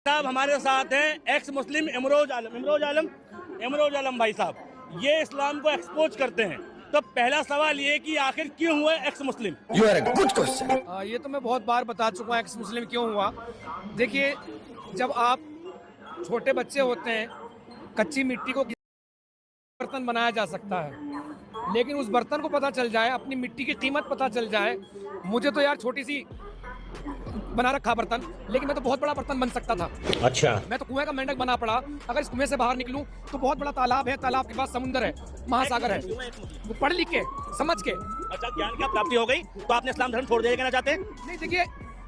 साहब हमारे साथ हैं एक्स मुस्लिम इमरोज आलम भाई साहब, ये इस्लाम को एक्सपोज करते हैं। तो पहला सवाल ये कि आखिर क्यों हुआ ex Muslim? You are a good question. ये तो मैं बहुत बार बता चुका हूँ एक्स मुस्लिम क्यों हुआ। देखिए, जब आप छोटे बच्चे होते हैं, कच्ची मिट्टी को बर्तन बनाया जा सकता है, लेकिन उस बर्तन को पता चल जाए, अपनी मिट्टी की कीमत पता चल जाए। मुझे तो यार छोटी सी बना रखा बर्तन, लेकिन मैं तो बहुत बड़ा बर्तन बन सकता था। अच्छा, मैं तो कुएं का मेंढक बना पड़ा। अगर इस कुएं से बाहर निकलूं तो बहुत बड़ा तालाब है, तालाब के पास समुंदर है, महासागर है। वो पढ़ लिख के, समझ के। अच्छा, ज्ञान की प्राप्ति हो गई तो आपने इस्लाम धर्म छोड़ दिया, कहना चाहते हैं? नहीं, देखिए,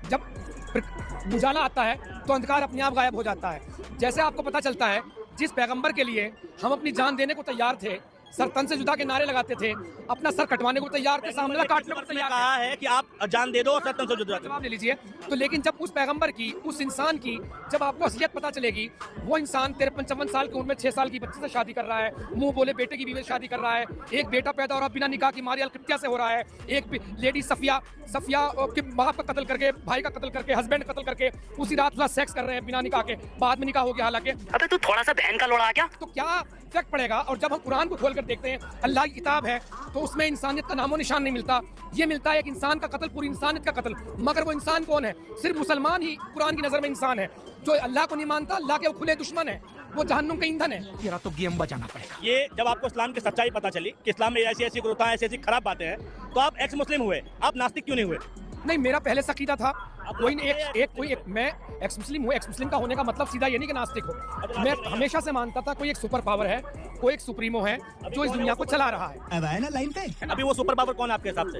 जब उजाला आता है तो अंधकार अपने आप गायब हो जाता है। जैसे आपको पता चलता है, जिस पैगंबर के लिए हम अपनी जान देने को तैयार थे, सर तन से जुदा के नारे लगाते थे, अपना सर कटवाने को तैयार थे, सामने काटने को तैयार कहा है कि आप जान दे दो और सर तन से जुदा। जवाब ले लीजिए। तो लेकिन जब उस पैगंबर की, उस इंसान की जब आपको असलियत पता चलेगी, वो इंसान 53-54 साल की उम्र में 6 साल की बच्ची से शादी कर रहा है, मुंह बोले बेटे की बीवी से शादी कर रहा है, एक बेटा पैदा हो रहा बिना निकाह की मारियल कृत्या से हो रहा है, एक लेडी सफिया के बाप का कत्ल करके, भाई का कत्ल करके, हस्बैंड कत्ल करके उसी रात उसका सेक्स कर रहे हैं बिना निकाह के, बाद में निकाह हो गया हालांकि। अबे तू थोड़ा सा बहन का लोड़ा आ गया। तो क्या फर्क पड़ेगा? और जब हम कुरान को खोल कर देखते हैं, अल्लाह की किताब है, तो उसमें इंसानियत का नामो निशान नहीं मिलता। ये मिलता है एक इंसान का कत्ल, पूरी इंसानियत का कत्ल। मगर वो इंसान कौन है? सिर्फ मुसलमान ही कुरान की नजर में इंसान है। जो अल्लाह को नहीं मानता, अल्लाह के वो खुले दुश्मन है, वो जहन्नुम का ईंधन है। तेरा तो गेम बचाना पड़ेगा। ये जब आपको इस्लाम की सच्चाई पता चली कि इस्लाम में ऐसी ऐसी कुरीतियां, ऐसी ऐसी खराब बातें हैं, तो आप एक्स मुस्लिम हुए, आप नास्तिक क्यों नहीं हुए? नहीं, मेरा पहले से अकीदा था। मैं एक्स मुस्लिम हूँ। एक्स मुस्लिम का होने का मतलब सीधा ये नहीं कि नास्तिक हो। मैं हमेशा से मानता था कोई एक सुपर पावर है, कोई एक सुप्रीमो है जो इस दुनिया को चला रहा है। अब आए ना लाइन पे। अभी वो सुपर पावर कौन है आपके हिसाब से?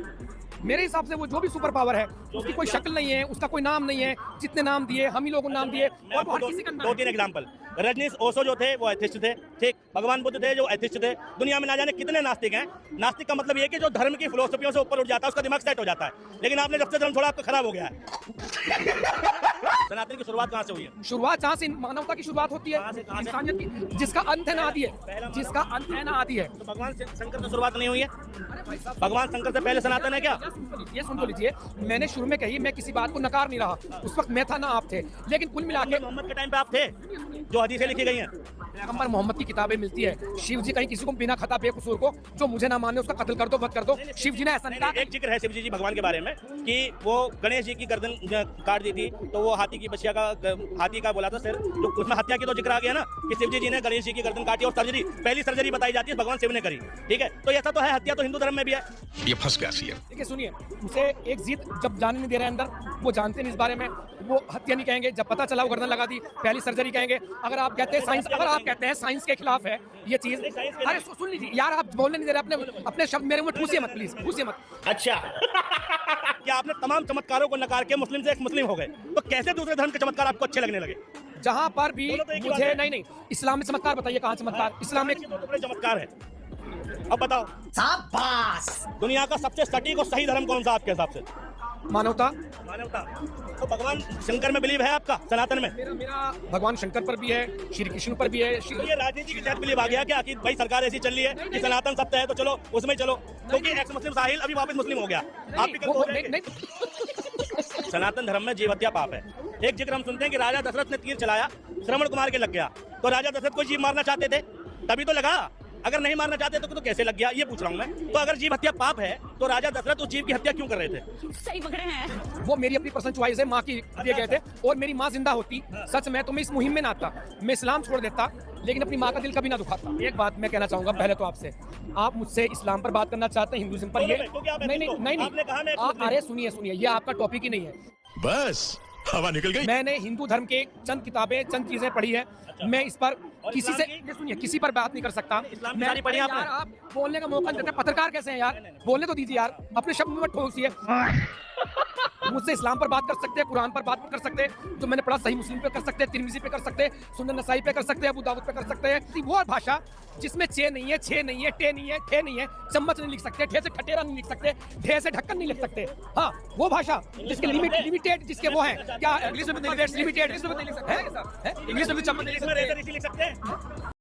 मेरे हिसाब से वो जो भी सुपर पावर है, उसकी कोई शक्ल नहीं है, उसका कोई नाम नहीं है। जितने नाम दिए हम ही लोगों ने नाम दिए, और वो हर किसी का नाम। 2-3 एग्जांपल। रजनीश ओशो जो थे वो एथिस्ट थे, ठीक। भगवान बुद्ध थे जो एथिस्ट थे। दुनिया में ना जाने कितने नास्तिक हैं। नास्तिक का मतलब ये कि जो धर्म की फिलोसफियों से ऊपर उठ जाता है, उसका दिमाग सेट हो जाता है। लेकिन आपने जब से धर्म छोड़ा, आपका खराब हो गया है। सनातन की शुरुआत कहाँ से हुई है? शुरुआत जहाँ से मानवता की शुरुआत होती है, इंसानियत की, जिसका अंत है ना आदि है, जिसका अंत है ना आदि है। तो भगवान शंकर से शुरुआत नहीं हुई है? भगवान शंकर से पहले सनातन है क्या? ये सुन तो लीजिए, मैंने शुरू में कही, मैं किसी बात को नकार नहीं रहा। उस वक्त मैं था ना आप थे, लेकिन कुल मिला के मोहम्मद के टाइम पे आप थे, जो हदीसें लिखी गई हैं। पैगंबर मोहम्मद की किताबें मिलती है। शिव जी कहीं किसी को बिना खता बेकसूर को जो मुझे ना माने उसका कत्ल कर दो, वध कर दो। शिव जी ने ऐसा नहीं कहा। एक जिक्र है शिव जी भगवान के बारे में कि वो गणेश जी की गर्दन काट दी थी, तो वो हाथी की बच्चिया का, हाथी का बोला था सिर, तो उसमें हत्या की तो जिक्र आ गया ना कि शिव जी ने गणेश जी की गर्दन काटी, और सर्जरी, पहली सर्जरी बताई जाती है भगवान शिव ने करी, ठीक है। तो ऐसा तो है, हत्या तो हिंदू धर्म में भी है। ये फंस गया सी है। देखिए, सुनिए, उसे एक जिद जब जाने नहीं दे रहे अंदर, वो जानते नहीं इस बारे में, वो हत्या नहीं कहेंगे। जब पता चला वो गर्दन लगा दी, पहली सर्जरी कहेंगे। अगर आप कहते हैं साइंस, अगर आप कहते हैं साइंस के खिलाफ है ये चीज, अरे सुन लीजिए यार, आप बोलने नहीं दे रहे, अपने शब्द मेरे मुंह ठूसिए मत, प्लीज ठूसिए मत। अच्छा। क्या आपने तमाम चमत्कारों को नकार के मुस्लिम से एक मुस्लिम हो गए, तो कैसे दूसरे धर्म के चमत्कार आपको अच्छे लगने लगे? जहां पर भी मुझे नहीं, इस्लाम में चमत्कार बताइए, कहाँ चमत्कार? इस्लाम में बड़े चमत्कार है। अब बताओ, शाबाश। दुनिया का सबसे सटीक और सही धर्म कौन सा आपके हिसाब से? मानवता। तो भगवान शंकर में बिलीव है आपका, सनातन में? मेरा भगवान शंकर पर भी है, श्री कृष्ण पर भी है। ये राजनीति के तहत बिलीव आ गया क्या कि भाई सरकार ऐसी चल रही है कि सनातन सत्य है, तो चलो उसमें चलो, क्योंकि एक्स मुस्लिम साहिल अभी वापस मुस्लिम हो गया, आप भी हो जाएंगे। सनातन धर्म में जीव हत्या पाप है। एक जिक्र हम सुनते हैं कि राजा दशरथ ने तीर चलाया, श्रवण कुमार के लग गया, तो राजा दशरथ को जीव मारना चाहते थे तभी तो लगा, अगर नहीं मारना चाहते तो कैसे लग गया, ये पूछ रहा हूँ मैं। तो अगर जीव हत्या पाप है, तो राजा दशरथ उस जीव की हत्या क्यों कर रहे थे? सही पकड़े हैं। वो मेरी अपनी पर्सनल चॉइस है, माँ की दिए गए थे, और मेरी माँ जिंदा होती, सच में तो मैं इस मुहिम में ना आता, मैं इस्लाम छोड़ देता, लेकिन अपनी माँ का दिल कभी ना दुखाता। एक बात मैं कहना चाहूंगा पहले तो आपसे, आप मुझसे इस्लाम पर बात करना चाहते हैं, हिंदुइज्म पर, ये नहीं, अरे सुनिए, ये आपका टॉपिक ही नहीं है। बस हवा निकल गई। मैंने हिंदू धर्म के चंद किताबें, चंद चीजें पढ़ी है। मैं इस पर किसी से, सुनिए, किसी पर बात नहीं कर सकता। मैंने पढ़ी आपने? आप बोलने का मौका देते हैं, पत्रकार कैसे हैं यार? बोलने तो दीजिए यार, अपने शब्द में ठोसिए। मुझसे इस्लाम पर बात कर सकते हैं, कुरान पर बात कर सकते हैं, जो मैंने पढ़ा सही मुस्लिम पे कर सकते हैं, तिरमिजी पे कर सकते हैं, सुनन नसाई पे कर सकते हैं, अबू दाऊद पे कर सकते हैं। वो भाषा जिसमें चे नहीं है, छे नहीं है, टे नहीं है, ठे नहीं है, चम्मच नहीं लिख सकते, ठे से ठटेरा नहीं लिख सकते, ठे से ढक्कन नहीं लिख सकते। हाँ, वो भाषा जिसके लिमिटेड, जिसके वो है क्या, इंग्लिश में लिमिटेड, इंग्लिश में नहीं लिख सकते, इंग्लिश में चम्मच नहीं लिख सकते।